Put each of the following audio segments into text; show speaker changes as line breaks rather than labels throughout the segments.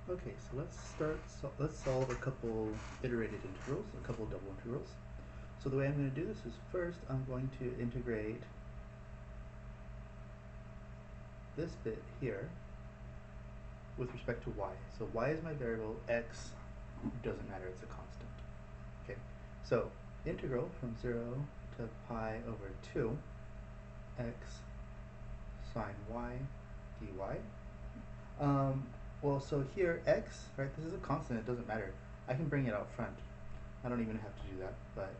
Okay, so let's solve a couple iterated integrals, a couple double integrals. So the way I'm going to do this is first I'm going to integrate this bit here with respect to y. So y is my variable, x doesn't matter, it's a constant. Okay, so integral from 0 to pi over 2 x sine y dy. Well, so here x, right, this is a constant, it doesn't matter. I can bring it out front. I don't even have to do that, but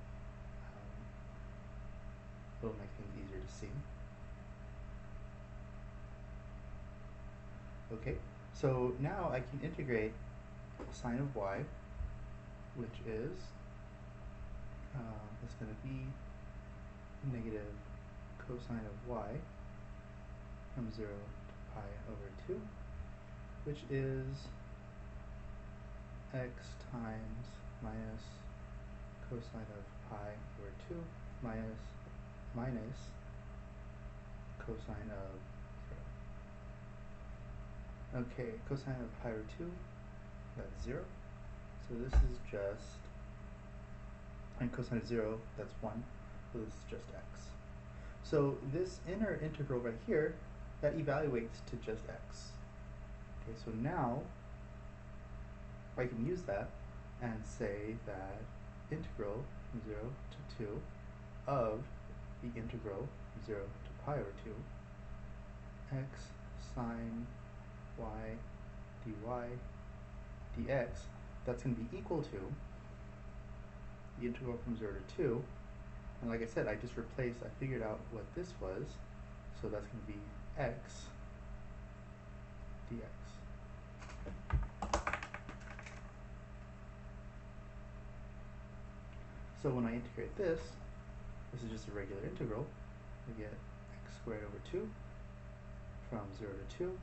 it'll make things easier to see. Okay, so now I can integrate sine of y, which is it's going to be negative cosine of y from 0 to pi over 2, which is x times minus cosine of pi over 2 minus cosine of 0. Okay, cosine of pi over 2, that's 0. So this is just, and cosine of 0, that's 1. So this is just x. So this inner integral right here, that evaluates to just x. Okay, so now I can use that and say that integral from 0 to 2 of the integral from 0 to pi over 2 x sine y dy dx, that's going to be equal to the integral from 0 to 2, and like I said, I just replaced, I figured out what this was, so that's going to be x dx. So when I integrate this is just a regular integral. I get x squared over 2 from 0 to 2.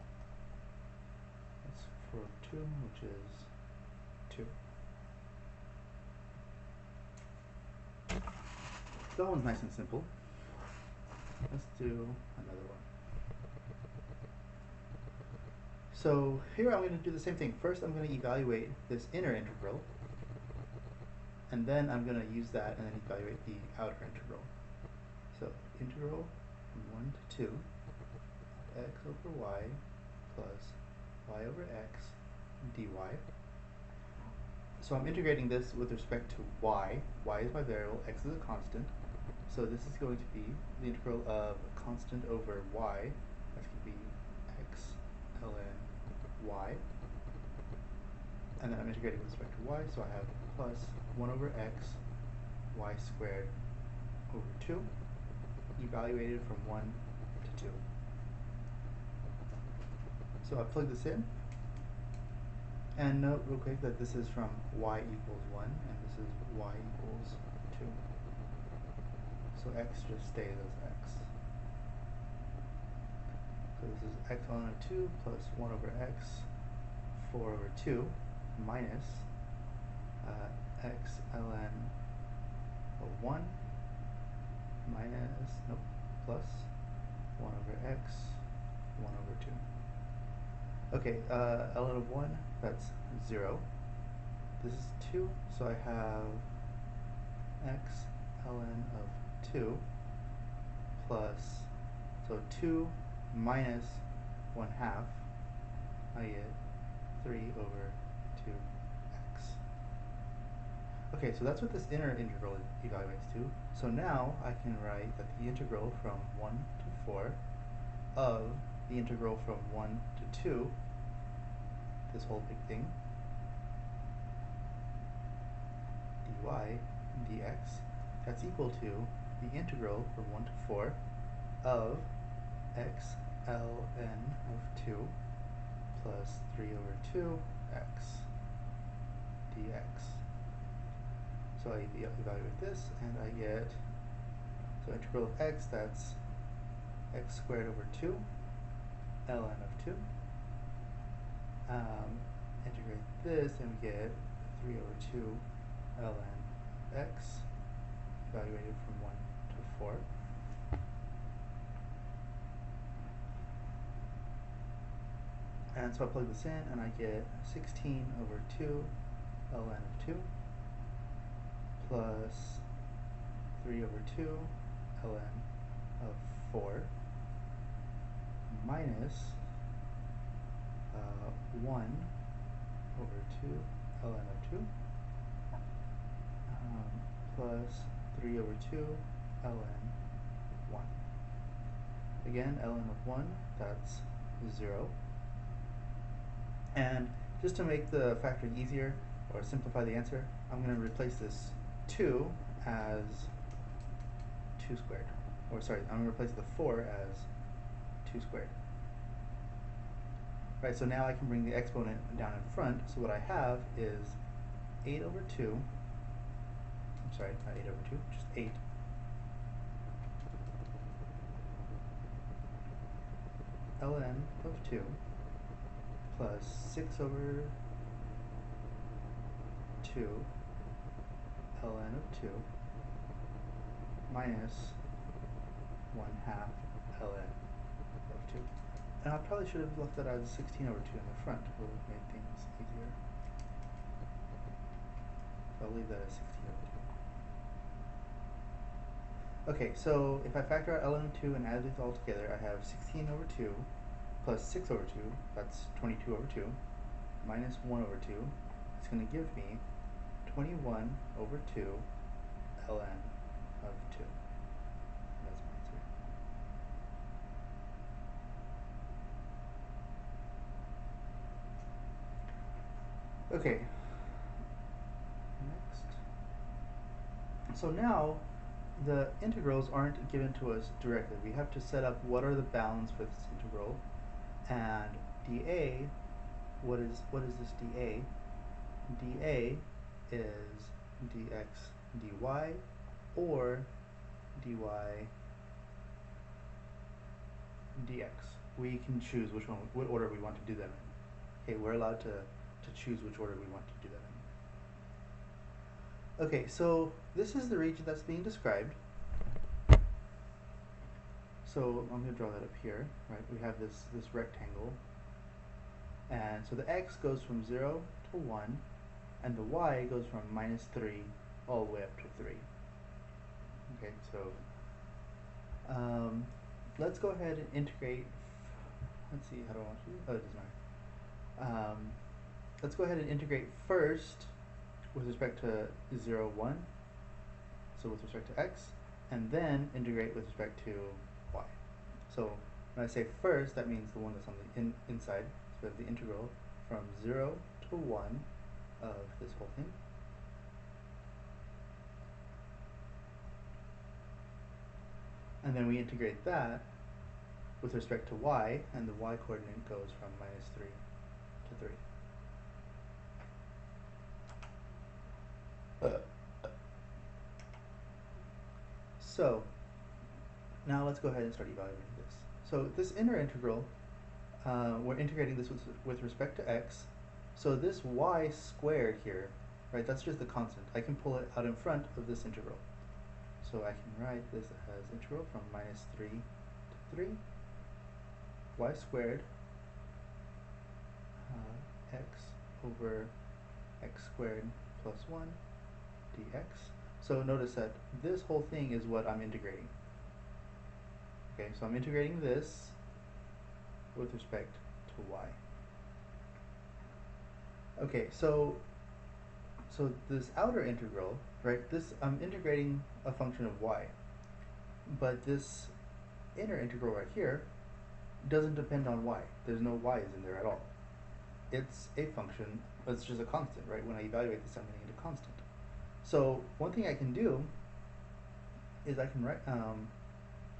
That's 4 over 2, which is 2. That one's nice and simple. Let's do another one. So here I'm going to do the same thing. First I'm going to evaluate this inner integral, and then I'm going to use that and then evaluate the outer integral. So integral from 1 to 2 x over y plus y over x dy. So I'm integrating this with respect to y. Y is my variable, x is a constant. So this is going to be the integral of a constant over y. That's going to be x ln y. And then I'm integrating with respect to y, so I have plus 1 over x y squared over 2, evaluated from 1 to 2. So I plug this in, and note real quick that this is from y equals 1, and this is y equals 2. So x just stays as x. So this is x ln of 2 plus 1 over x 4 over 2 minus x ln of 1 minus, nope, plus 1 over x 1 over 2. Okay, ln of 1, that's 0. This is 2, so I have x ln of 2 plus, so 2 minus 1/2, I get 3 over 2x. Okay, so that's what this inner integral evaluates to. So now I can write that the integral from 1 to 4 of the integral from 1 to 2, this whole big thing, dy dx, that's equal to the integral from 1 to 4 of x ln of 2 plus 3 over 2x dx. So I evaluate this, and I get, so integral of x, that's x squared over 2 ln of 2. Integrate this, and we get 3 over 2 ln x, evaluated from 1 to 4. And so I plug this in and I get 16 over 2 ln of 2 plus 3 over 2 ln of 4 minus 1 over 2 ln of 2 plus 3 over 2 ln of 1. Again, ln of 1, that's 0. And just to make the factoring easier, or simplify the answer, I'm going to replace this 2 as 2 squared. Or sorry, I'm going to replace the 4 as 2 squared. Right, so now I can bring the exponent down in front, so what I have is 8 over 2, I'm sorry, not 8 over 2, just 8, ln of 2 plus 6 over 2 ln of 2 minus 1/2 ln of 2. And I probably should have left that as 16 over 2 in the front. It would have made things easier. So I'll leave that as 16 over 2. Okay, so if I factor out ln of 2 and add these all together, I have 16 over 2 plus 6 over 2, that's 22 over 2, minus 1 over 2. It's going to give me 21 over 2 ln of 2. That's my answer. Okay, next. So now the integrals aren't given to us directly. We have to set up what are the bounds for this integral, and dA, what is this dA? dA is dx dy or dy dx. We can choose what order we want to do them in. Okay, we're allowed to choose which order we want to do them in. Okay, so this is the region that's being described. So I'm going to draw that up here, right? We have this rectangle, and so the x goes from 0 to 1, and the y goes from -3 all the way up to 3. Okay, so let's go ahead and integrate. Let's see, how do I want to do it? Oh, it doesn't matter. Let's go ahead and integrate first with respect to 0, 1, so with respect to x, and then integrate with respect to y. So when I say first, that means the one that's on the inside. So we have the integral from 0 to 1 of this whole thing. And then we integrate that with respect to y, and the y coordinate goes from -3 to 3. So now let's go ahead and start evaluating this. So this inner integral, we're integrating this with respect to x. So this y squared here, right, that's just the constant. I can pull it out in front of this integral. So I can write this as integral from -3 to 3, y squared x over x squared plus 1 dx. So notice that this whole thing is what I'm integrating. Okay, so I'm integrating this with respect to y. Okay, so this outer integral, right, this I'm integrating a function of y. But this inner integral right here doesn't depend on y. There's no y's in there at all. It's a function, it's just a constant, right? When I evaluate this, I'm getting a constant. So one thing I can do is I can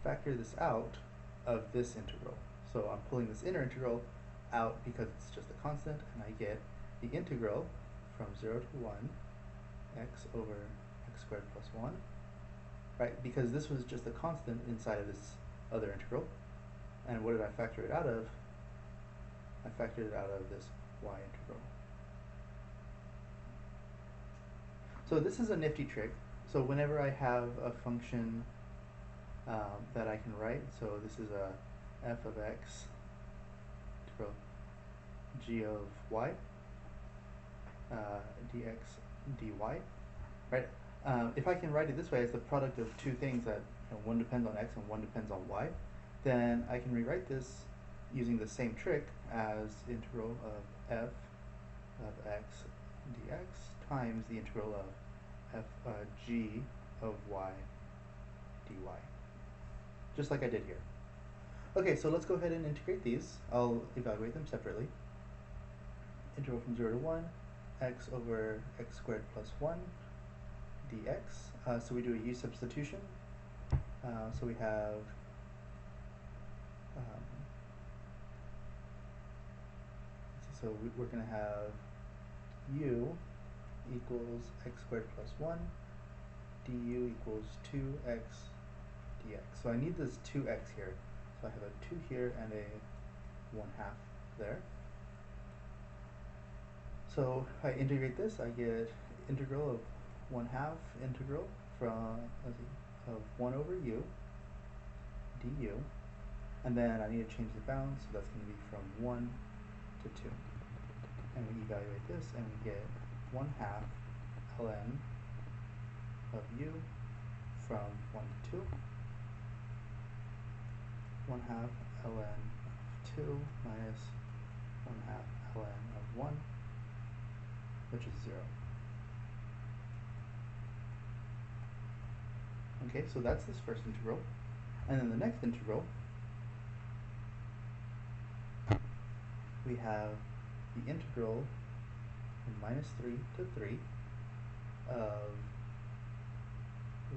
factor this out of this integral. So I'm pulling this inner integral out because it's just a constant, and I get the integral from 0 to 1 x over x squared plus 1, right? Because this was just a constant inside of this other integral. And what did I factor it out of? I factored it out of this y integral. So this is a nifty trick. So whenever I have a function that I can write, so this is a f of x integral g of y, dx dy, right? If I can write it this way as the product of two things that one depends on x and one depends on y, then I can rewrite this using the same trick as integral of f of x dx times the integral of g of y dy, just like I did here. Okay, so let's go ahead and integrate these. I'll evaluate them separately. Integral from 0 to 1, x over x squared plus 1 dx. So we do a u substitution. So we have we're going to have u equals x squared plus 1, du equals 2x dx. So I need this 2x here. So I have a 2 here and a 1/2 there. So if I integrate this, I get integral of 1/2 integral from, of 1 over u du. And then I need to change the bounds, so that's going to be from 1 to 2. And we evaluate this, and we get 1/2 ln of u from 1 to 2. 1/2 ln of 2 minus 1/2 ln of 1, which is 0. Okay, so that's this first integral. And then the next integral, we have the integral from -3 to 3 of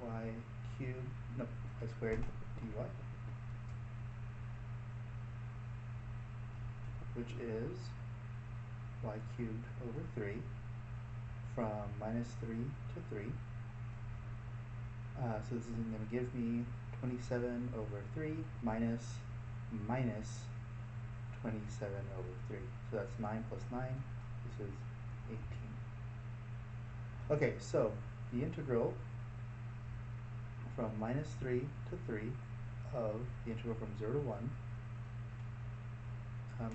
y squared dy, which is y cubed over 3 from -3 to 3. So this is going to give me 27 over 3 minus 27 over 3. So that's 9 plus 9. This is 18. Okay, so the integral from -3 to 3 of the integral from 0 to 1.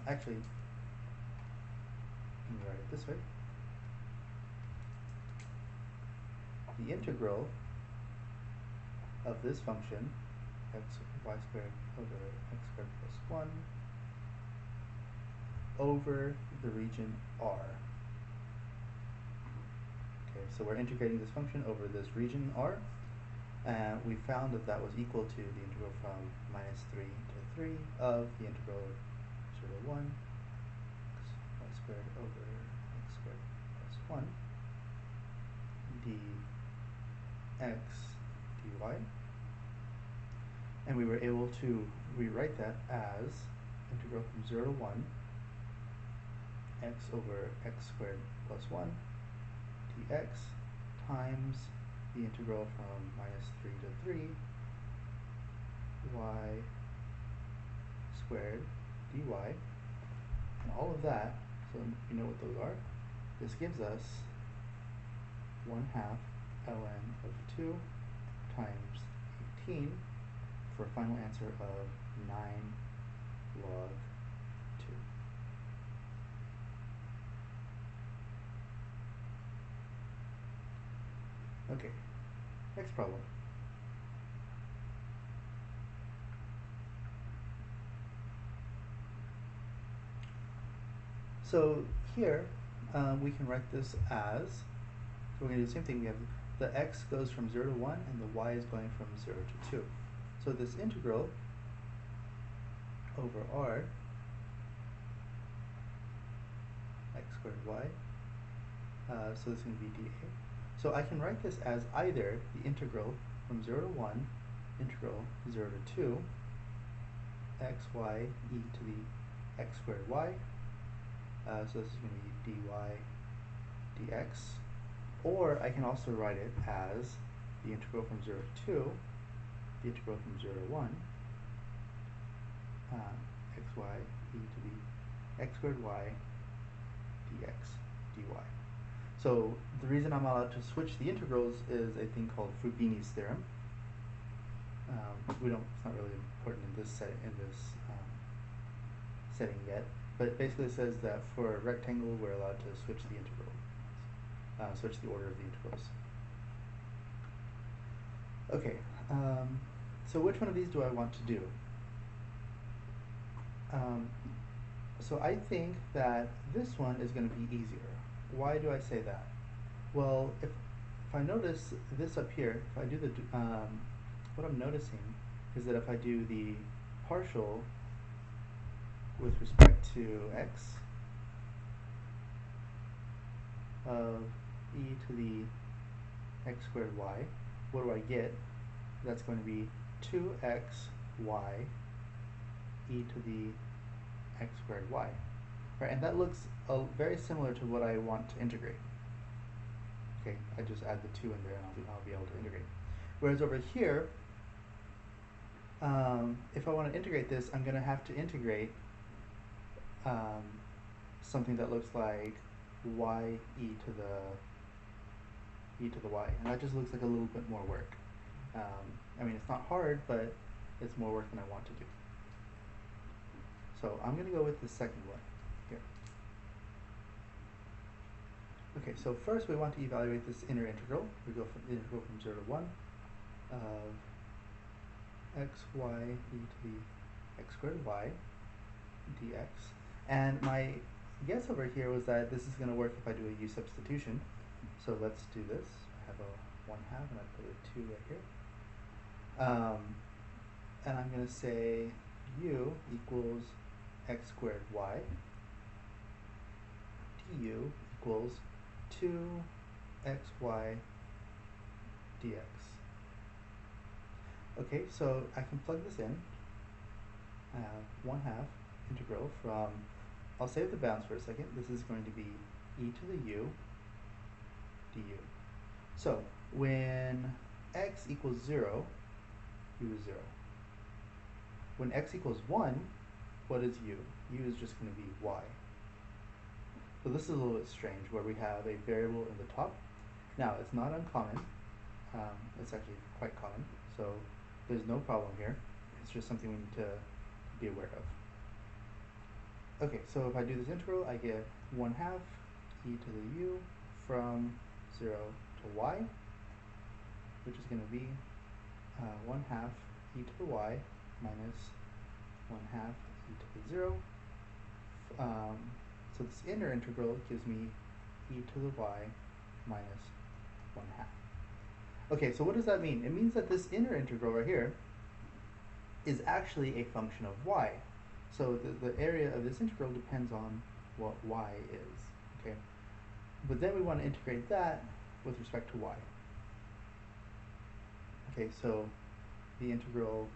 Actually, let me write it this way. The integral of this function, y squared over x squared plus 1, over the region R. Okay, so we're integrating this function over this region R, and we found that that was equal to the integral from -3 to 3 of the integral of 0 to 1, y squared over x squared plus 1, dx dy. And we were able to rewrite that as integral from 0 to 1, x over x squared plus 1 dx times the integral from -3 to 3 y squared dy. And all of that, so you know what those are, this gives us 1/2 ln of 2 times 18 for a final answer of 9 log 2. Okay, next problem. So here we can write this as, so we're going to do the same thing. We have the x goes from 0 to 1 and the y is going from 0 to 2. So this integral over R, x squared y, so this is going to be dA. So I can write this as either the integral from 0 to 1, integral 0 to 2, xy e to the x squared y, so this is going to be dy dx, or I can also write it as the integral from 0 to 2, the integral from 0 to 1, xy e to the x squared y dx dy. So the reason I'm allowed to switch the integrals is a thing called Fubini's theorem. It's not really important in this setting yet. but it basically says that for a rectangle, we're allowed to switch the integral, switch the order of the integrals. Okay, so which one of these do I want to do? So I think that this one is going to be easier. Why do I say that? Well, if I notice this up here, if I do the, what I'm noticing is that if I do the partial with respect to x of e to the x squared y, what do I get? That's going to be 2xy e to the x squared y. Right, and that looks very similar to what I want to integrate. Okay, I just add the 2 in there and I'll be able to integrate. Whereas over here, if I want to integrate this, I'm going to have to integrate something that looks like y e to the y, and that just looks like a little bit more work. I mean, it's not hard, but it's more work than I want to do. So I'm going to go with the second one here. Okay, so first we want to evaluate this inner integral. We go from the integral from 0 to 1 of xy e to the x squared y dx. And my guess over here was that this is going to work if I do a u substitution. So let's do this. I have a 1/2 and I put a 2 right here. And I'm going to say u equals x squared y du equals 2xy dx. Okay, so I can plug this in. I have 1/2 integral from, I'll save the bounds for a second. This is going to be e to the u du. So when x equals 0, u is 0. When x equals 1, what is u? U is just going to be y. So this is a little bit strange, where we have a variable in the top. Now, it's not uncommon. It's actually quite common, so there's no problem here. It's just something we need to be aware of. Okay, so if I do this integral, I get 1/2 e to the u from 0 to y, which is going to be 1/2 e to the y minus 1/2 e to the 0. So this inner integral gives me e to the y minus 1/2. Okay, so what does that mean? It means that this inner integral right here is actually a function of y. So the area of this integral depends on what y is. Okay, but then we want to integrate that with respect to y. Okay, so the integral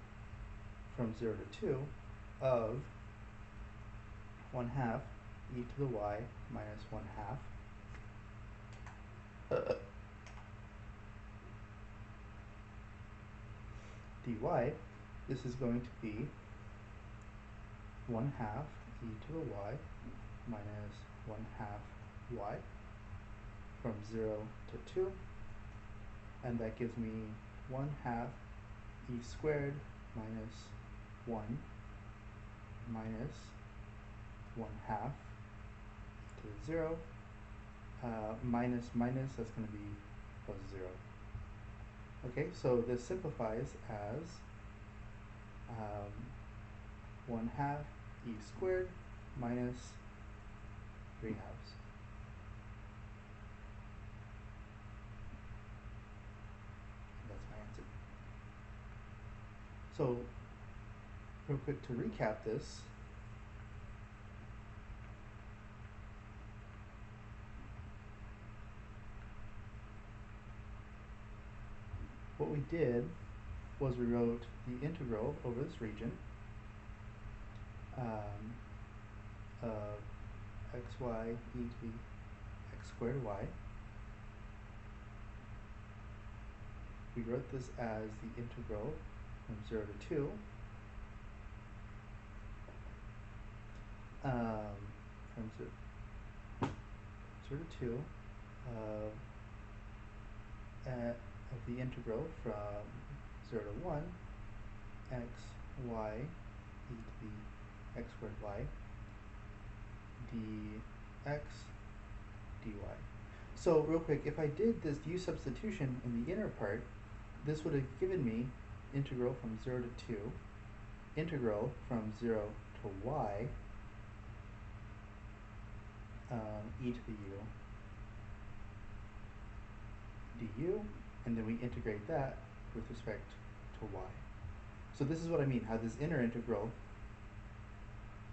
from 0 to 2 of 1/2 e to the y minus 1/2 dy, this is going to be 1/2 e to the y minus 1/2 y from 0 to 2, and that gives me 1/2 e squared minus 1 minus 1/2 to the 0, minus, that's going to be plus 0. Okay, so this simplifies as 1/2 e squared minus 3/2. That's my answer. So, real quick to recap this, what we did was we wrote the integral over this region of xy e to the x squared y. We wrote this as the integral from 0 to 2 from 0 to 2 of the integral from 0 to 1 x y e to the x squared y dx dy. So real quick, if I did this u substitution in the inner part, this would have given me integral from 0 to 2, integral from 0 to y, e to the u du, and then we integrate that with respect to y. So this is what I mean, how this inner integral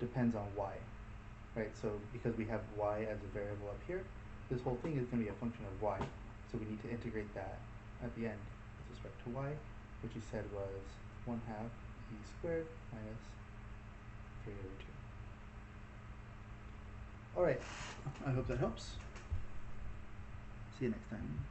depends on y, right? So because we have y as a variable up here, this whole thing is going to be a function of y. So we need to integrate that at the end with respect to y, which you said was 1/2 e squared minus 3 over 2. All right, I hope that helps. See you next time.